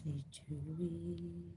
easy to read.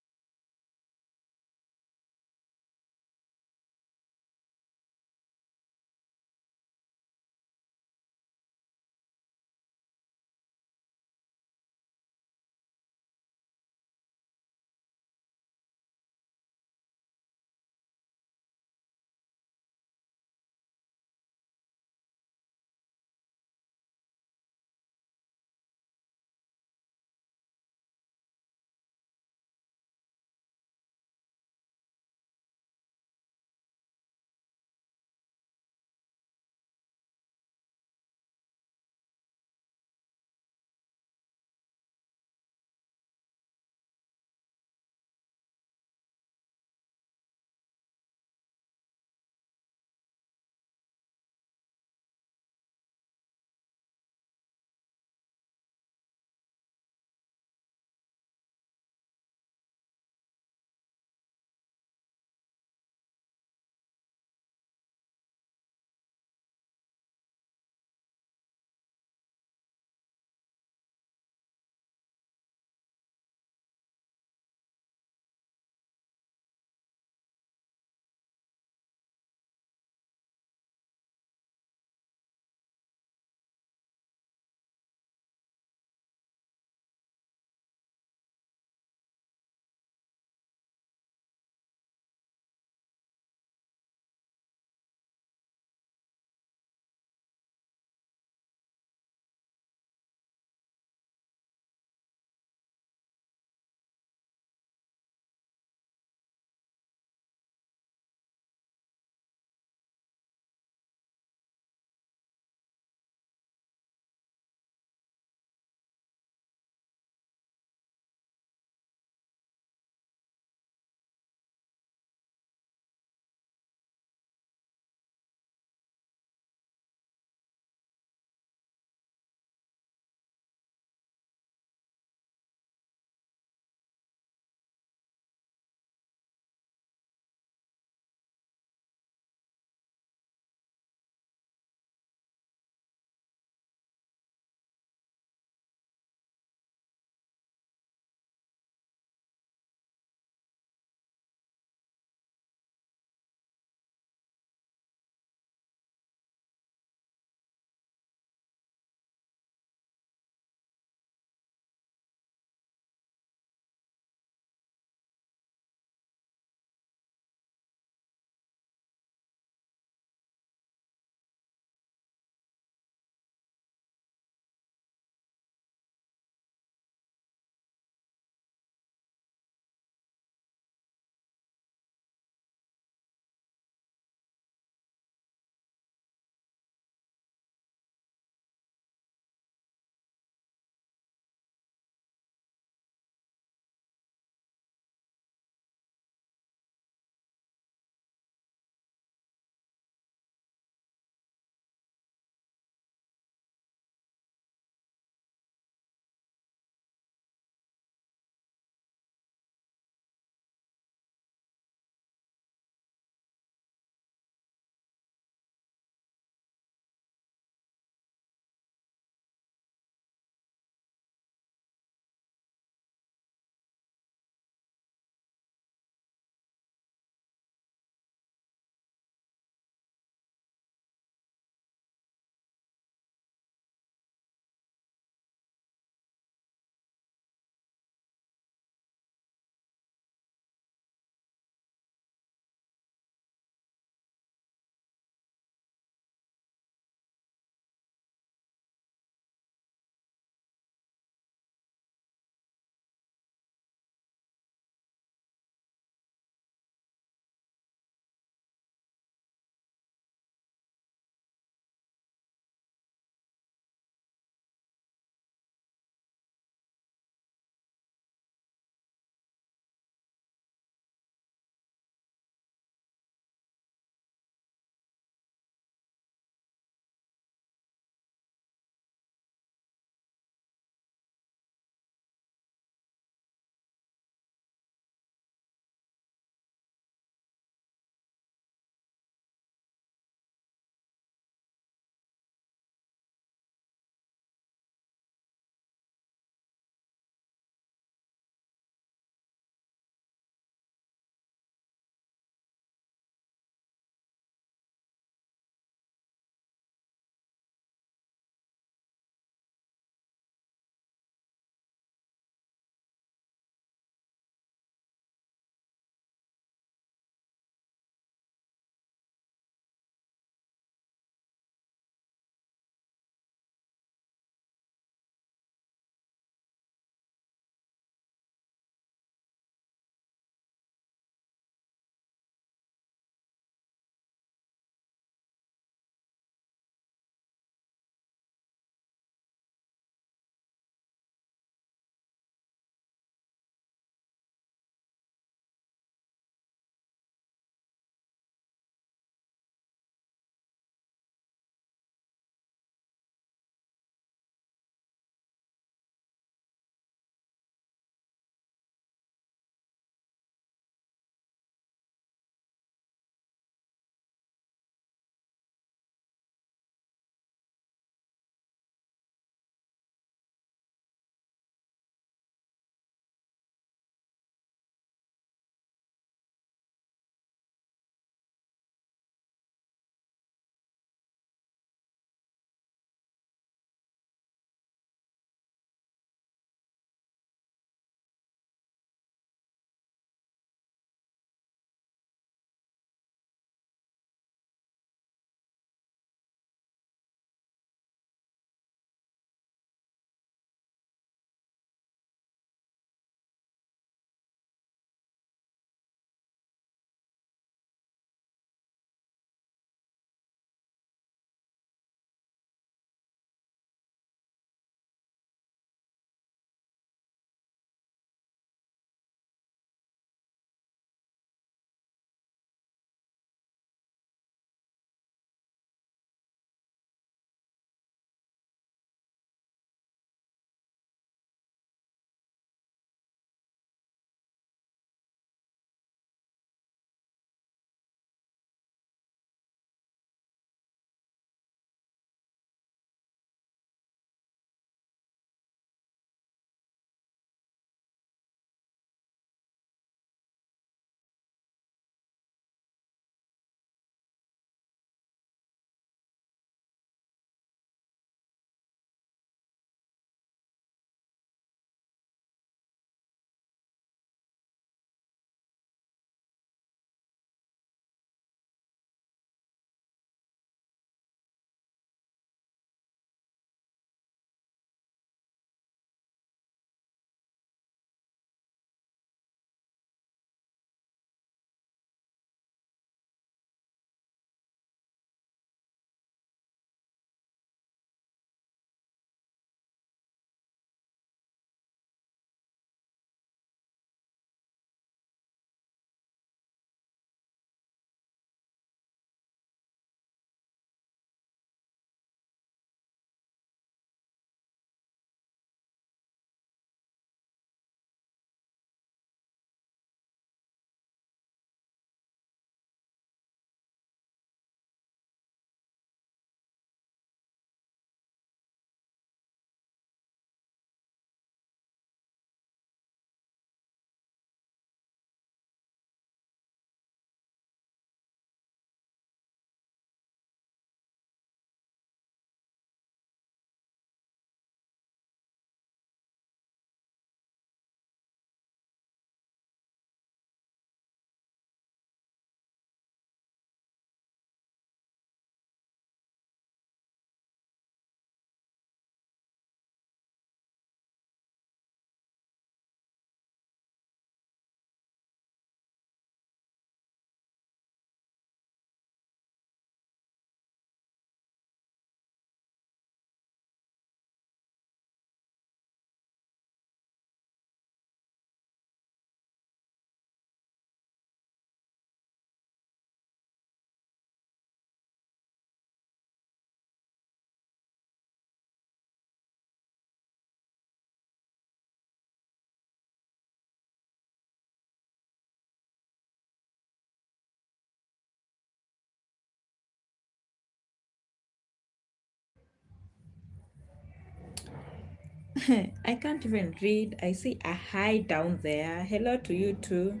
I can't even read. I see a hi down there. Hello to you too.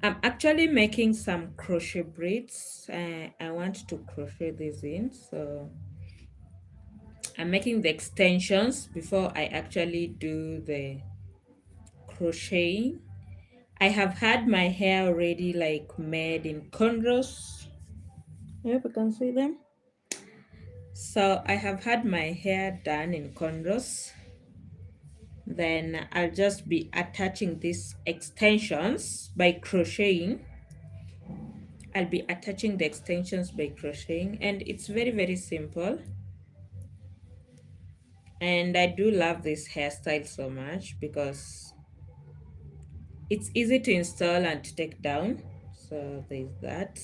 I'm actually making some crochet braids. I want to crochet these in. So I'm making the extensions before I actually do the crocheting. I have had my hair already like made in cornrows. I hope you can see them. So I have had my hair done in cornrows. Then I'll just be attaching these extensions by crocheting. I'll be attaching the extensions by crocheting, and it's very, very simple. And I do love this hairstyle so much because it's easy to install and to take down. So there's that.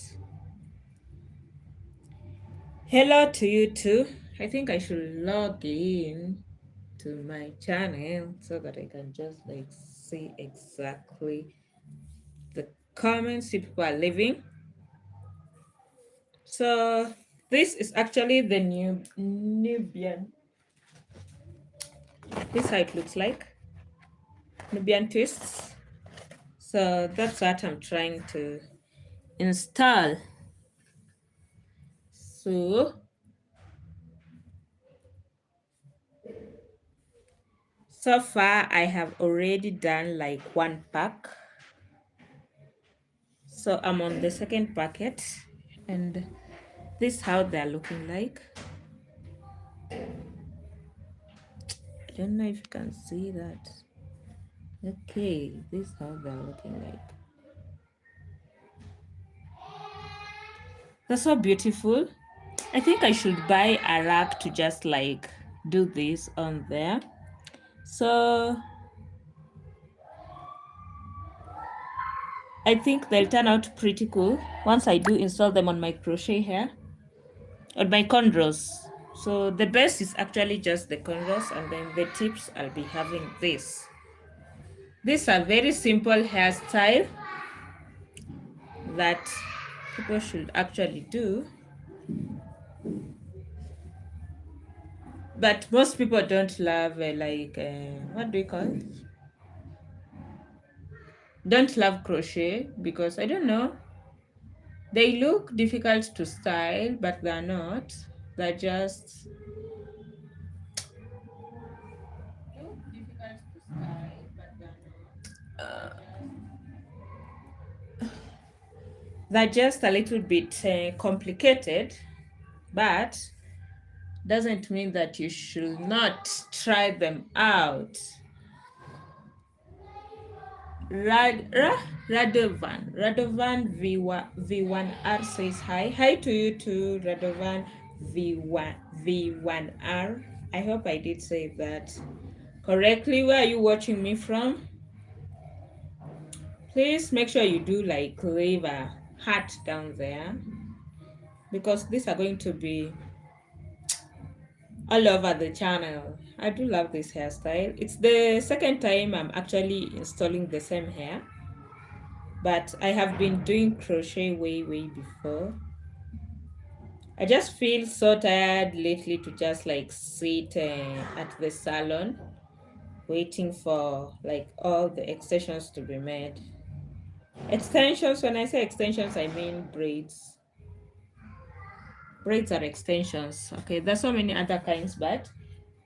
Hello to you too. I think I should log in to my channel so that I can just like see exactly the comments people are leaving. So this is actually the new Nubian. This is how it looks like. Nubian twists. So that's what I'm trying to install. So far I have already done like one pack. So I'm on the second packet, and this is how they're looking like. I don't know if you can see that. Okay, this is how they're looking like. They're so beautiful. I think I should buy a rack to just like do this on there. So I think they'll turn out pretty cool once I do install them on my crochet hair, on my cornrows. So the best is actually just the cornrows, and then the tips I'll be having this. These are very simple hairstyle that people should actually do, but most people don't love what do you call it? Don't love crochet because I don't know. They look difficult to style, but they're not. They're just look difficult to style, but they're just a little bit complicated, but doesn't mean that you should not try them out. Radovan V1R says hi. Hi to you too, Radovan V1R. I hope I did say that correctly. Where are you watching me from? Please make sure you do like leave a heart down there, because these are going to be all over the channel. I do love this hairstyle. It's the second time I'm actually installing the same hair, but I have been doing crochet way before. I just feel so tired lately to just like sit at the salon waiting for like all the extensions to be made. Extensions, when I say extensions, I mean braids. Braids are extensions. Okay, there's so many other kinds, but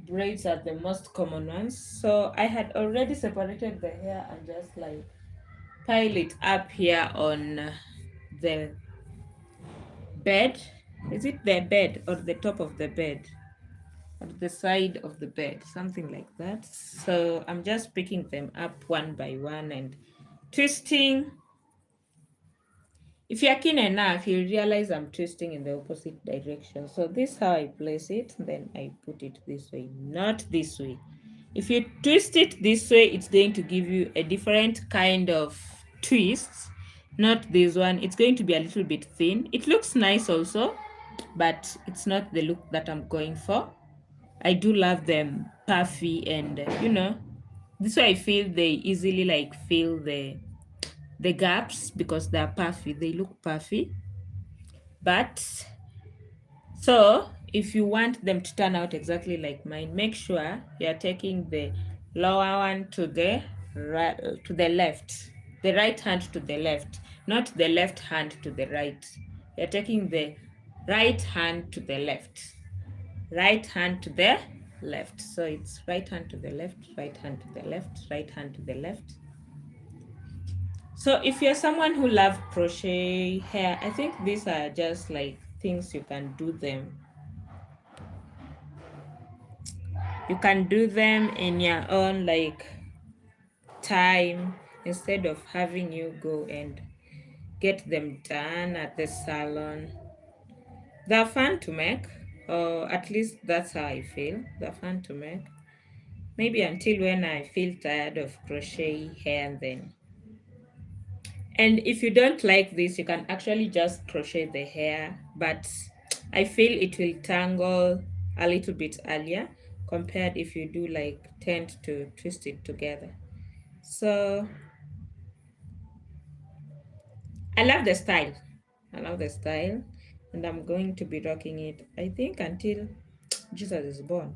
braids are the most common ones. So I had already separated the hair and just like pile it up here on the bed. Is it the bed or the top of the bed? Or the side of the bed, something like that. So I'm just picking them up one by one and twisting. If you're keen enough, you'll realize I'm twisting in the opposite direction. So this is how I place it. Then I put it this way, not this way. If you twist it this way, it's going to give you a different kind of twist. Not this one. It's going to be a little bit thin. It looks nice also, but it's not the look that I'm going for. I do love them puffy, and this way I feel they easily like fill the gaps because they're puffy. They look puffy. But so if you want them to turn out exactly like mine, make sure you're taking the lower one to the right, to the left, the right hand to the left, not the left hand to the right. You're taking the right hand to the left, right hand to the left. So it's right hand to the left, right hand to the left, right hand to the left. So if you're someone who loves crochet hair, I think these are just like things you can do them. You can do them in your own like time instead of having you go and get them done at the salon. They're fun to make, or at least that's how I feel. They're fun to make. Maybe until when I feel tired of crochet hair and then. And if you don't like this, you can actually just crochet the hair, but I feel it will tangle a little bit earlier compared if you do like tend to twist it together. So I love the style. I love the style, and I'm going to be rocking it, I think, until Jesus is born,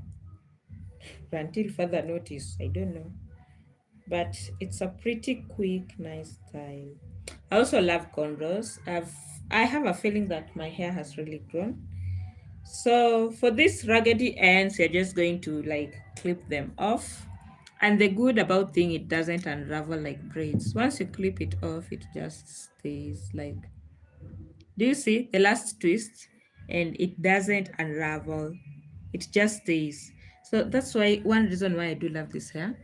or until further notice. I don't know. But it's a pretty quick, nice style. I also love cornrows. I have a feeling that my hair has really grown. So for these raggedy ends, you're just going to like clip them off. And the good about thing, it doesn't unravel like braids. Once you clip it off, it just stays like, do you see the last twist? And it doesn't unravel. It just stays. So that's why one reason why I do love this hair.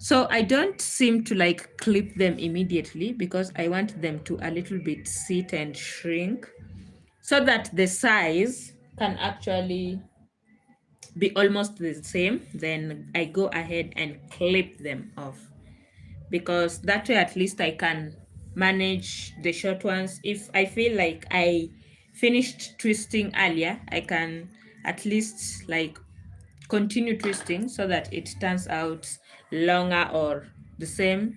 So I don't seem to like clip them immediately because I want them to a little bit sit and shrink so that the size can actually be almost the same. Then I go ahead and clip them off because that way at least I can manage the short ones. If I feel like I finished twisting earlier, I can at least like continue twisting so that it turns out longer or the same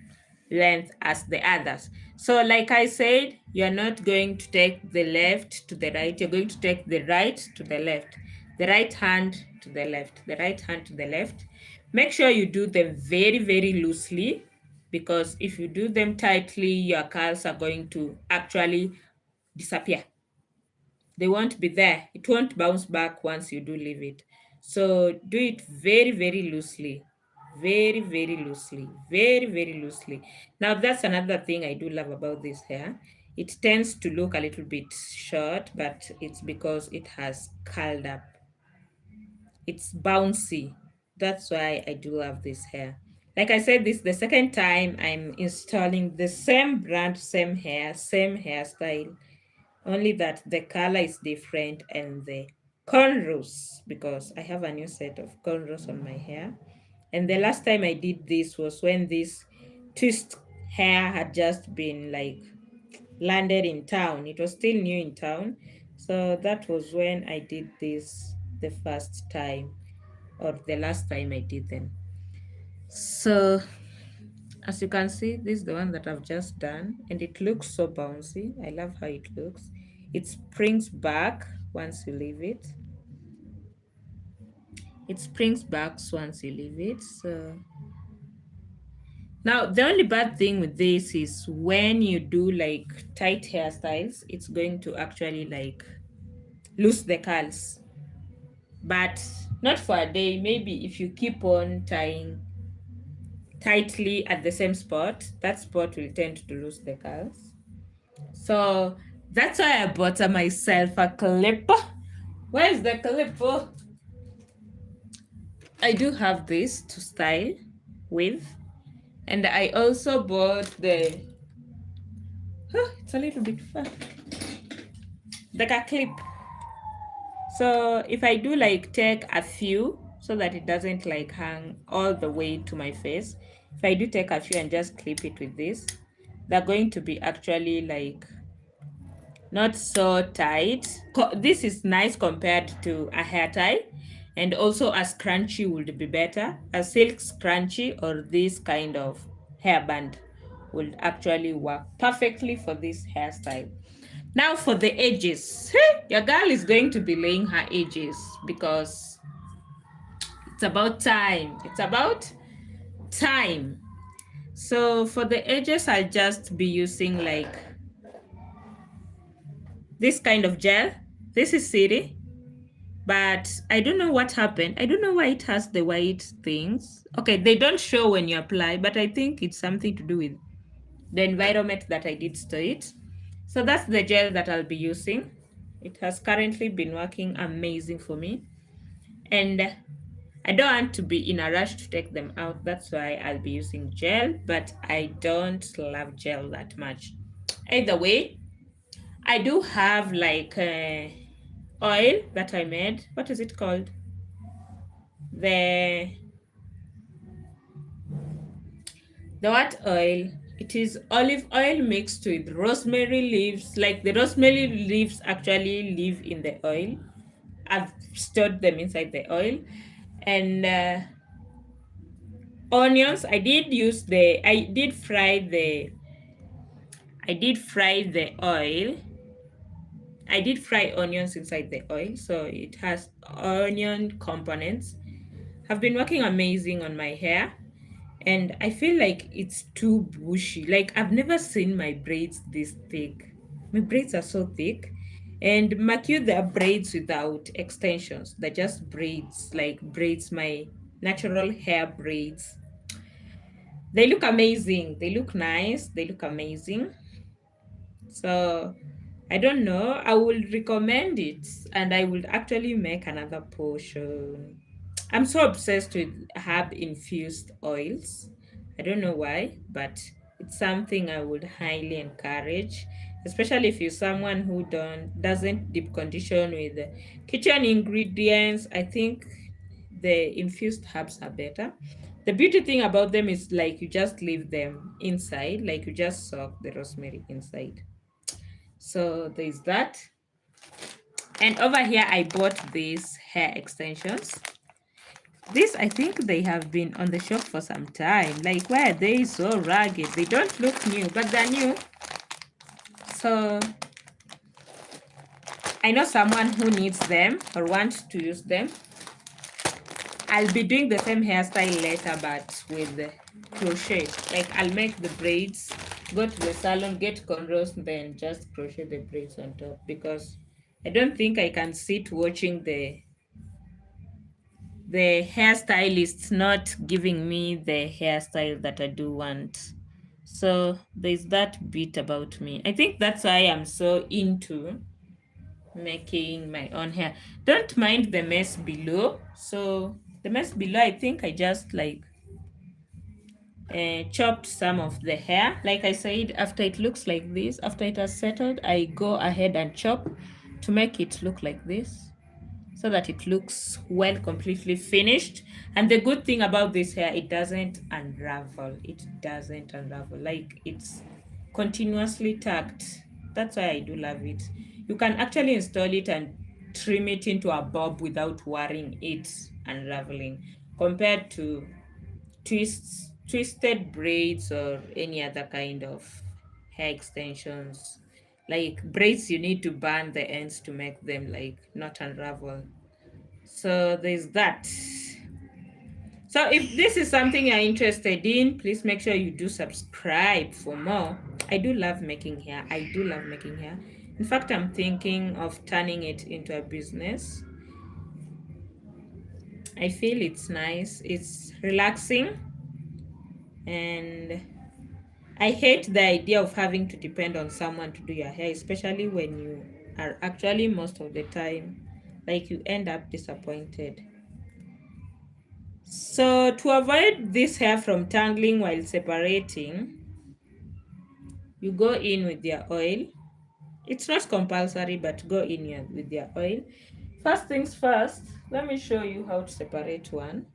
length as the others. So like I said, you're not going to take the left to the right, you're going to take the right to the left, the right hand to the left, the right hand to the left. Make sure you do them very, very loosely because if you do them tightly, your curls are going to actually disappear. They won't be there. It won't bounce back once you do leave it. So do it very, very loosely. Very, very loosely. Very, very loosely. Now that's another thing I do love about this hair. It tends to look a little bit short, but it's because it has curled up. It's bouncy. That's why I do love this hair. Like I said, this is the second time I'm installing the same brand, same hair, same hairstyle, only that the color is different and the cornrows, because I have a new set of cornrows on my hair. And the last time I did this was when this twist hair had just been like landed in town. It was still new in town. So that was when I did this the first time or the last time I did them. So as you can see, this is the one that I've just done and it looks so bouncy. I love how it looks. It springs back once you leave it. It springs back once you leave it. So now the only bad thing with this is when you do like tight hairstyles, it's going to actually like lose the curls. But not for a day. Maybe if you keep on tying tightly at the same spot, that spot will tend to lose the curls. So that's why I bought myself a clip. Where is the clip? Oh, I do have this to style with. And I also bought it's a little bit far. Like a clip. So if I do like take a few so that it doesn't like hang all the way to my face, if I do take a few and just clip it with this, they're going to be actually like not so tight. This is nice compared to a hair tie, and also a scrunchie would be better. A silk scrunchie or this kind of hairband would actually work perfectly for this hairstyle. Now for the edges. Your girl is going to be laying her edges because it's about time. It's about time. So for the edges, I'll just be using like this kind of gel. This is City, but I don't know what happened. I don't know why it has the white things. Okay, they don't show when you apply, but I think it's something to do with the environment that I did store it. So that's the gel that I'll be using. It has currently been working amazing for me. And I don't want to be in a rush to take them out. That's why I'll be using gel, but I don't love gel that much. Either way, I do have like oil that I made. What is it called? The the what oil? It is olive oil mixed with rosemary leaves. Like the rosemary leaves actually live in the oil. I've stored them inside the oil. And onions, I did fry the oil. I did fry onions inside the oil, so it has onion components. Have been working amazing on my hair, and I feel like it's too bushy. Like I've never seen my braids this thick. My braids are so thick. And Macu, they're braids without extensions. They're just braids, like braids, my natural hair braids. They look amazing. They look nice. They look amazing. So I don't know. I will recommend it and I will actually make another portion. I'm so obsessed with herb infused oils. I don't know why, but it's something I would highly encourage, especially if you're someone who doesn't deep condition with kitchen ingredients. I think the infused herbs are better. The beauty thing about them is like you just leave them inside, like you just soak the rosemary inside. So there's that. And over here, I bought these hair extensions. This, I think they have been on the shop for some time. Like, why are they so ragged? They don't look new, but they're new. So I know someone who needs them or wants to use them. I'll be doing the same hairstyle later, but with the crochet. Like, I'll make the braids, go to the salon, get cornrows, then just crochet the braids on top, because I don't think I can sit watching the hairstylist not giving me the hairstyle that I do want. So there's that bit about me. I think that's why I'm so into making my own hair. Don't mind the mess below. So the mess below, I think I just like chopped some of the hair. Like I said, after it looks like this, after it has settled, I go ahead and chop to make it look like this, so that it looks well completely finished. And the good thing about this hair, it doesn't unravel. It doesn't unravel. Like it's continuously tucked. That's why I do love it. You can actually install it and trim it into a bob without worrying it unraveling, compared to twisted braids or any other kind of hair extensions. Like braids, you need to burn the ends to make them like not unravel. So there's that. So if this is something you're interested in, please make sure you do subscribe for more. I do love making hair. I do love making hair. In fact, I'm thinking of turning it into a business. I feel it's nice, it's relaxing, and I hate the idea of having to depend on someone to do your hair, especially when you are actually most of the time, like you end up disappointed. So to avoid this hair from tangling while separating, you go in with your oil. It's not compulsory, but go in with your oil. First things first, let me show you how to separate one.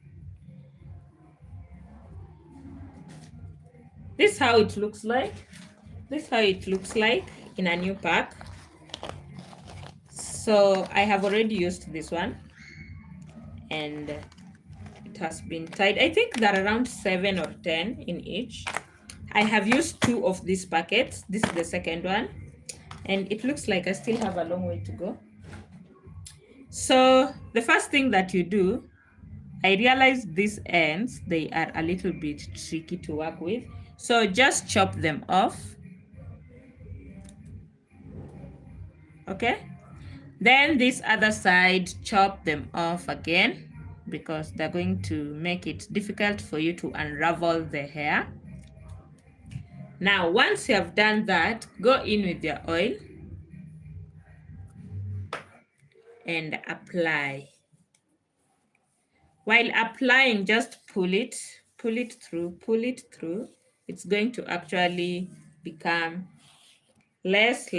This is how it looks like. This is how it looks like in a new pack. So I have already used this one, and it has been tied. I think there are around 7 or 10 in each. I have used 2 of these packets. This is the second one. and it looks like I still have a long way to go. So the first thing that you do, I realize these ends, they are a little bit tricky to work with. So just chop them off. Okay. Then this other side, chop them off again because they're going to make it difficult for you to unravel the hair. Now, once you have done that, go in with your oil and apply. While applying, just pull it through, pull it through. It's going to actually become less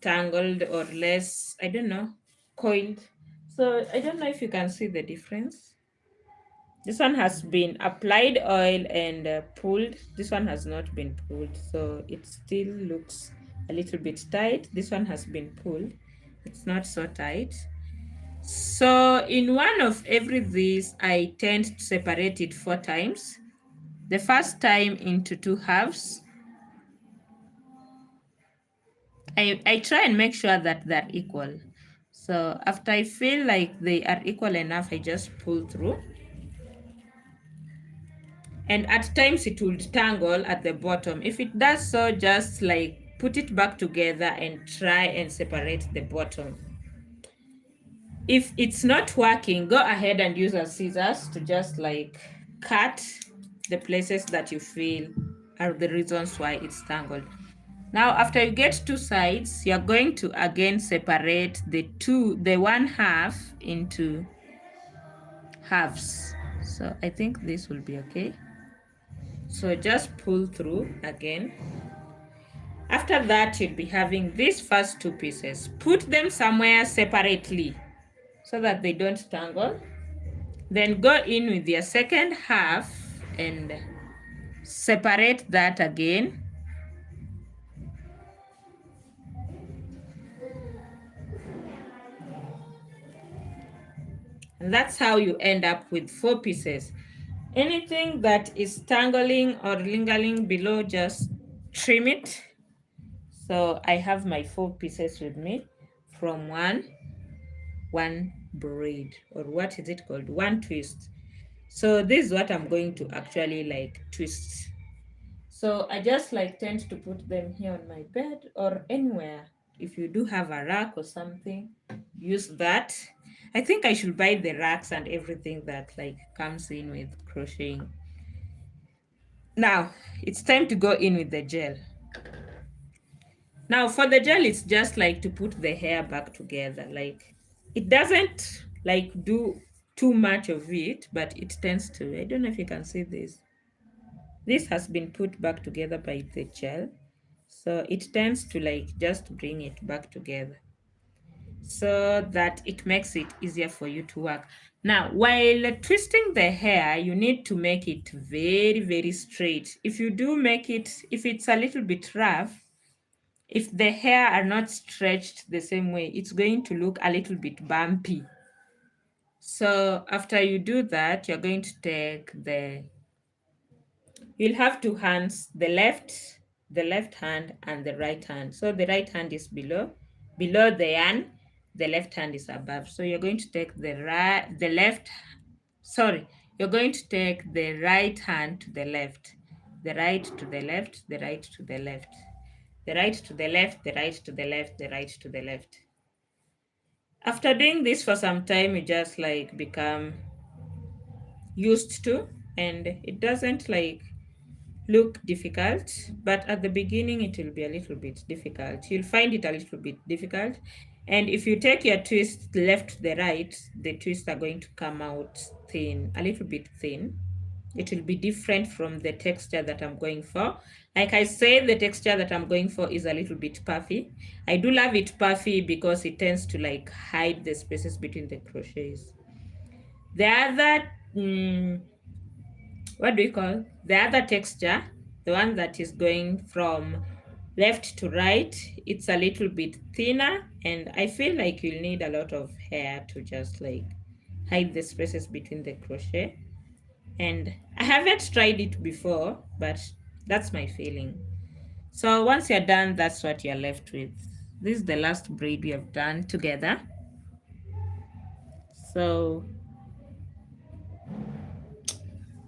tangled or less, I don't know, coiled. So I don't know if you can see the difference. This one has been applied oil and pulled. This one has not been pulled, so it still looks a little bit tight. This one has been pulled. It's not so tight. So in one of every these, I tend to separate it 4 times. The first time into 2 halves. I try and make sure that they're equal. So after I feel like they are equal enough, I just pull through. And at times it will tangle at the bottom. If it does so, just like put it back together and try and separate the bottom. If it's not working, go ahead and use a scissors to just like cut the places that you feel are the reasons why it's tangled. Now, after you get 2 sides, you're going to again separate the 1/2 into halves. So I think this will be okay. So just pull through again. After that, you'll be having these first 2 pieces. Put them somewhere separately so that they don't tangle. Then go in with your second half and separate that again. And that's how you end up with 4 pieces. Anything that is tangling or lingering below, just trim it. So I have my 4 pieces with me from one braid, or what is it called? One twist. So this is what I'm going to actually like twist. So I just like tend to put them here on my bed or anywhere. If you do have a rack or something, use that. I think I should buy the racks and everything that like comes in with crocheting. Now it's time to go in with the gel. Now for the gel, it's just like to put the hair back together. Like it doesn't like do too much of it, but it tends to. I don't know if you can see this. This has been put back together by the gel. So it tends to like just bring it back together so that it makes it easier for you to work. Now, while twisting the hair, you need to make it very straight. If you do make it, if it's a little bit rough, if the hair are not stretched the same way, it's going to look a little bit bumpy. So after you do that, you're going to take you'll have 2 hands, the left hand and the right hand. So the right hand is below the yarn, the left hand is above. So you're going to take you're going to take the right hand to the left, the right to the left, the right to the left, the right to the left, the right to the left, the right to the left. After doing this for some time, you just like become used to, and it doesn't like look difficult, but at the beginning it will be a little bit difficult. You'll find it a little bit difficult. And if you take your twist left to the right, the twists are going to come out thin, a little bit thin. It will be different from the texture that I'm going for. Like I said, the texture that I'm going for is a little bit puffy. I do love it puffy because it tends to like hide the spaces between the crochets. The other what do we call the other texture, the one that is going from left to right, it's a little bit thinner, and I feel like you'll need a lot of hair to just like hide the spaces between the crochet. And I haven't tried it before, but that's my feeling. So once you're done, that's what you're left with. This is the last braid we have done together. So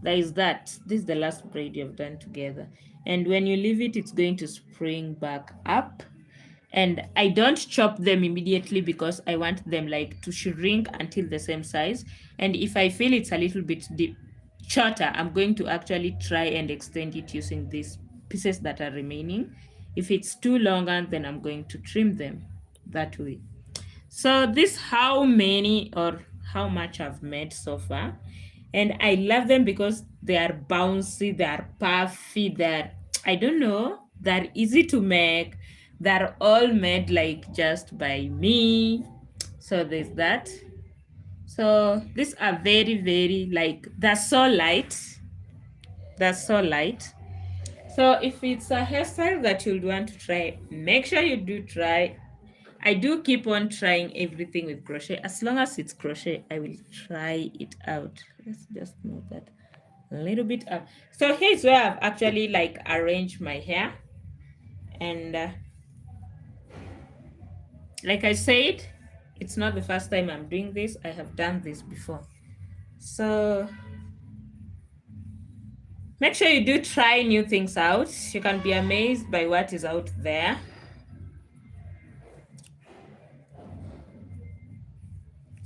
there is that. This is the last braid you have done together. And when you leave it, it's going to spring back up. And I don't chop them immediately because I want them like to shrink until the same size. And if I feel it's a little bit deep, shorter, I'm going to actually try and extend it using these pieces that are remaining. If it's too longer, then I'm going to trim them that way. So this how many or how much I've made so far. And I love them because they are bouncy, they are puffy, they're, I don't know, they're easy to make. They're all made like just by me. So there's that. So these are very, very like, they're so light. They're so light. So if it's a hairstyle that you'd want to try, make sure you do try. I do keep on trying everything with crochet. As long as it's crochet, I will try it out. Let's just move that a little bit up. So here's where I've actually like arranged my hair. And like I said, it's not the first time I'm doing this. I have done this before. So make sure you do try new things out. You can be amazed by what is out there.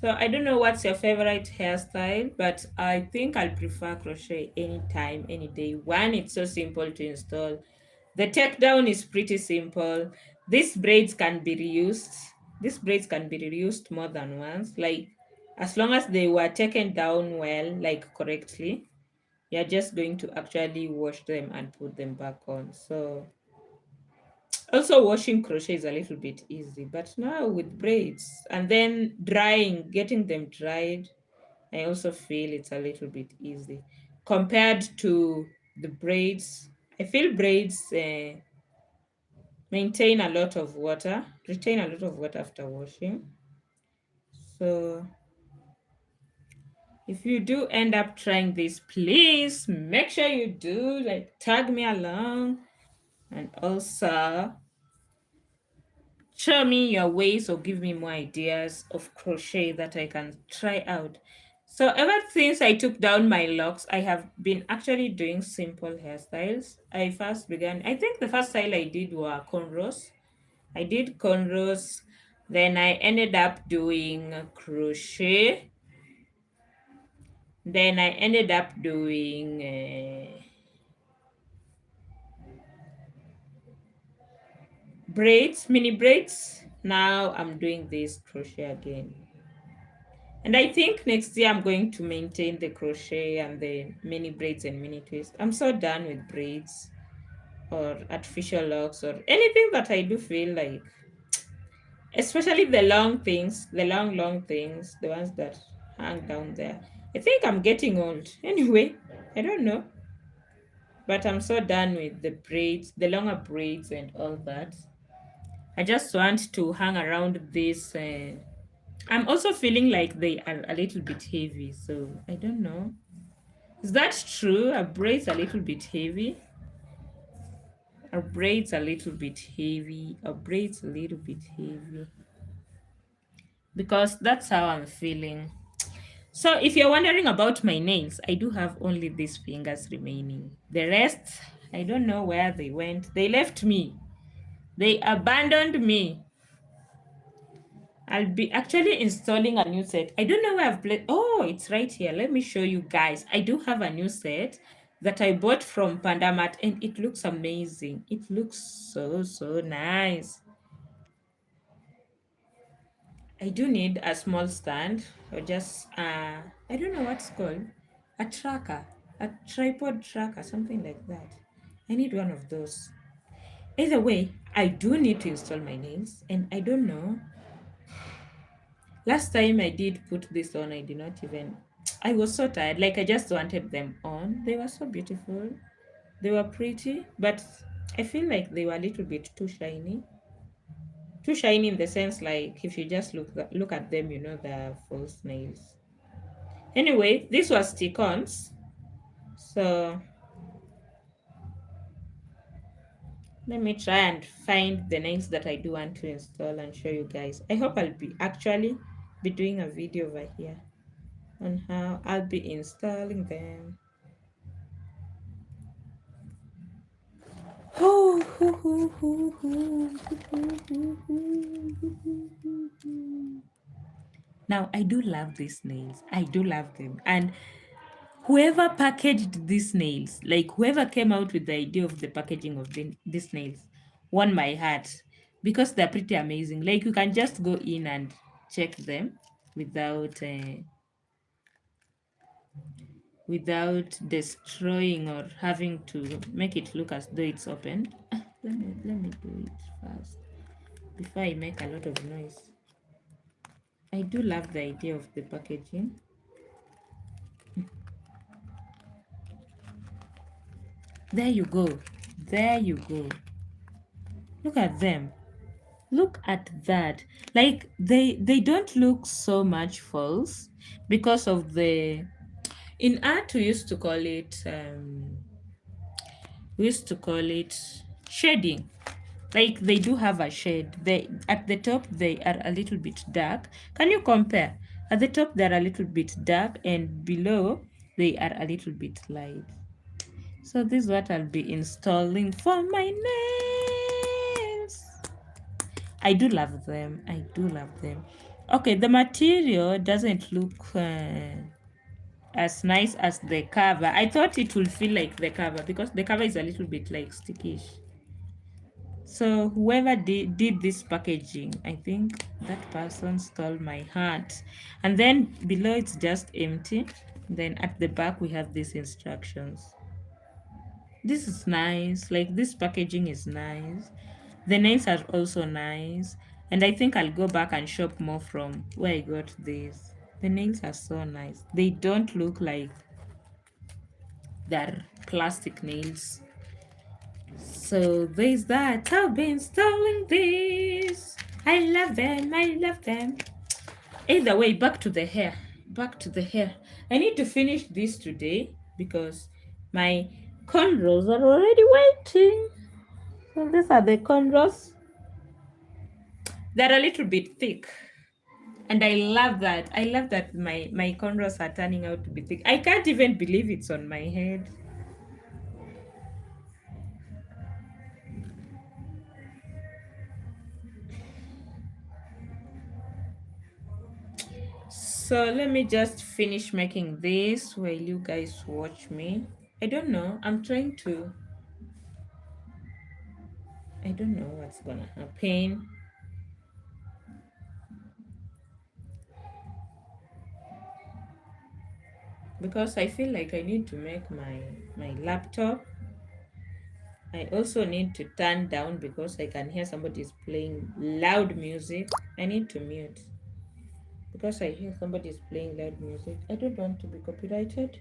So I don't know what's your favorite hairstyle, but I think I'll prefer crochet anytime, any day. One, it's so simple to install. The takedown is pretty simple. These braids can be reused. These braids can be reused more than once. Like as long as they were taken down well, like correctly, you're just going to actually wash them and put them back on. So also, washing crochet is a little bit easy, but now with braids and then drying, getting them dried, I also feel it's a little bit easy compared to the braids. I feel braids maintain a lot of water, retain a lot of water after washing. So if you do end up trying this, please make sure you do like tag me along and also show me your ways or give me more ideas of crochet that I can try out. So ever since I took down my locks, I have been actually doing simple hairstyles. I first began, I think the first style I did were cornrows. I did cornrows. Then I ended up doing crochet. Then I ended up doing braids, mini braids. Now I'm doing this crochet again. And I think next year I'm going to maintain the crochet and the mini braids and mini twists. I'm so done with braids or artificial locks or anything that I do feel like, especially the long things, the long things, the ones that hang down there. I think I'm getting old. Anyway, I don't know. But I'm so done with the braids, the longer braids and all that. I just want to hang around this. I'm also feeling like they are a little bit heavy, so I don't know. Is that true? Are braids a little bit heavy? Are braids a little bit heavy? Are braids a little bit heavy? Because that's how I'm feeling. So if you're wondering about my nails, I do have only these fingers remaining. The rest, I don't know where they went. They left me. They abandoned me. I'll be actually installing a new set. I don't know where I've played. Oh, it's right here. Let me show you guys. I do have a new set that I bought from Pandamat and it looks amazing. It looks so, so nice. I do need a small stand or just, I don't know what's called, a tracker, a tripod tracker, something like that. I need one of those. Either way, I do need to install my nails and I don't know. Last time I did put this on, I did not even. I was so tired. Like I just wanted them on. They were so beautiful. They were pretty, but I feel like they were a little bit too shiny. Too shiny in the sense like if you just look at them, you know they're false nails. Anyway, this was stick-ons. So Let me try and find the nails that I do want to install and show you guys. I hope I'll be actually be doing a video over here on how I'll be installing them. Now, I do love these nails. I do love them. And whoever packaged these nails, like whoever came out with the idea of the packaging of these nails, won my heart because they're pretty amazing. Like you can just go in and check them without without destroying or having to make it look as though it's open. Let me do it fast before I make a lot of noise. I do love the idea of the packaging. There you go. There you go. Look at them. Look at that. Like they don't look so much false because of the in art we used to call it shading. Like they do have a shade. They at the top they are a little bit dark. Can you compare? At the top they're a little bit dark and below they are a little bit light. So this is what I'll be installing for my nails. I do love them. I do love them. Okay, the material doesn't look as nice as the cover. I thought it would feel like the cover because the cover is a little bit like stickish. So whoever did this packaging, I think that person stole my heart. And then below it's just empty. Then at the back we have these instructions. This is nice. Like this packaging is nice. The nails are also nice. And I think I'll go back and shop more from where I got these. The nails are so nice. They don't look like they're plastic nails. So there's that. I'll be installing these. I love them. I love them. Either way, back to the hair. Back to the hair. I need to finish this today because my cornrows are already waiting. So these are the cornrows. They're a little bit thick. And I love that. I love that my cornrows are turning out to be thick. I can't even believe it's on my head. So let me just finish making this while you guys watch me. I don't know. I don't know what's gonna happen. Because I feel like I need to make my laptop. I also need to turn down because I can hear somebody's playing loud music. I need to mute because I hear somebody's playing loud music. I don't want to be copyrighted.